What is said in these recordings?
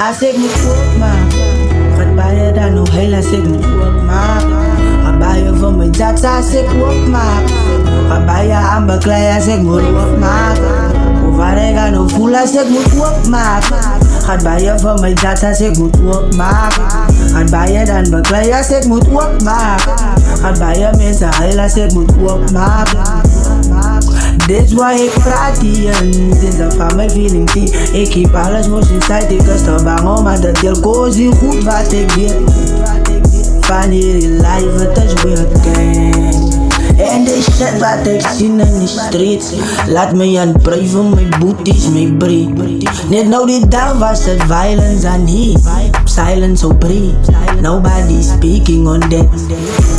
Als ik moet opmaken, gaat bij je dan nog heel als ik moet opmaken. Ga bij je voor mijn jats als ik opmaak. Ga bij je aan beklei als ik moet opmaken. Hoe waar ik aan nog voel als ik moet opmaken. Gaat bij je voor mijn jats als ik moet opmaken. Gaat bij je dan beklei als ik moet opmaken. Gaat bij je mensen heel als ik moet opmaken. Dit is waar ik praat hier, dit is van mijn feeling die. Ik keep alles los inside, ik is te bang om aan de deel kozie goed wat ik weet. Van hier in life, het is weird gang. En de shit wat ik zie in de streets, laat me aan prijven, mijn booties, mijn breed. Net nou die dag was het violence aan hier, silence so breed. Nobody speaking on that.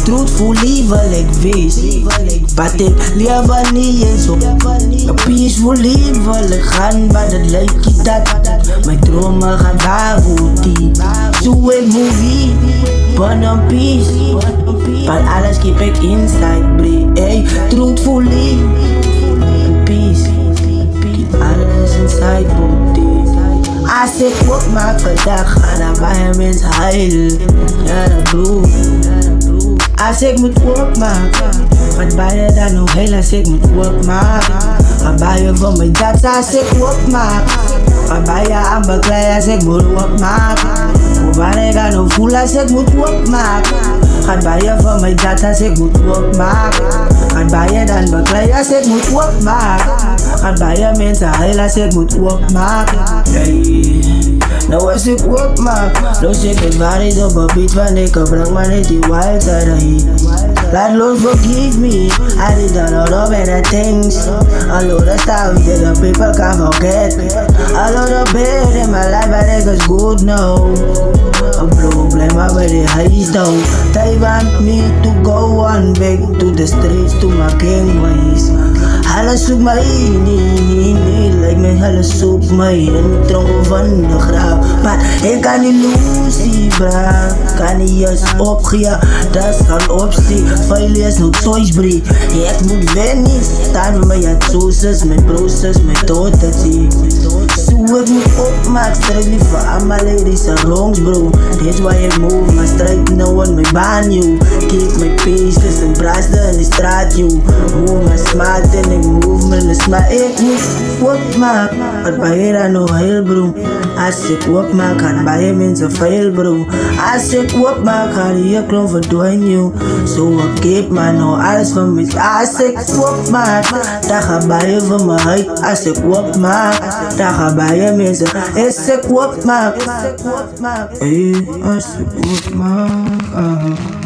Truthfully wil ik wees, wat ik leef niet eens op. Peacefully wil ik gaan, maar het lijkt niet dat. Mijn dromen gaan waar goed die. Zo ik movie, burn on peace. Van alles keep ik inside breed. Hey, truthfully, peace. Keep alles inside booty. Als ik opmaak vandaag, ga dan bij mensen heil. Ja, dat broer. Als ik moet opmaken, gaat bij je dan nog heel als ik moet opmaken. Ga bij je voor mijn jats als ik opmaak. Ga bij je aan beklei als ik moet opmaken. Hoe waar ik aan nog voel als ik moet opmaken. Gaat bij je voor mijn jats als ik moet opmaken. Gaat bij je dan beklei als ik moet opmaken. Gaat bij je mensen heel als ik moet opmaken. Hey. Nou als ik opmaak, los ik het waar is op een beat van ik gebruik maar niet die wild side hier. Laat los forgive me, I did a lot of better things. A lot of stuff that the people can't forget. A lot of bad in my life but it is good now. A problem with the highs down. They want me to go on back to the streets to my king ways. Alles zoekt mij niet, lijkt me alles zoekt mij in de tronken van de graf. Maar ik kan niet loesie, bra, kan niet juist opgeven, dat is geen optie. Veel is nog zoiets breed, ik moet wennen, staan met mijn zoezes, mijn broers, mijn totatie. Zo ik moet opmaken, strijd liever aan mijn ladies en wrongs bro. Dit is waar ik move, maar strijd no one mijn baan you. Keep my peace, dus een braasde in de straat you. Move mijn smaak en ik move mijn smaak. Ik moet opmaken, wat bij je dan nog heel bro. Als ik opmaak, gaan bij je mensen veel bro. Als ik opmaak, ga je klon verdwijnen you. Zo ik keep maar nou alles van me. Als ik opmaak, dan ga bij je van me huid. Als ik opmaak, dan ga bij je mensen. Als ik opmaak, hey, als ik opmaak.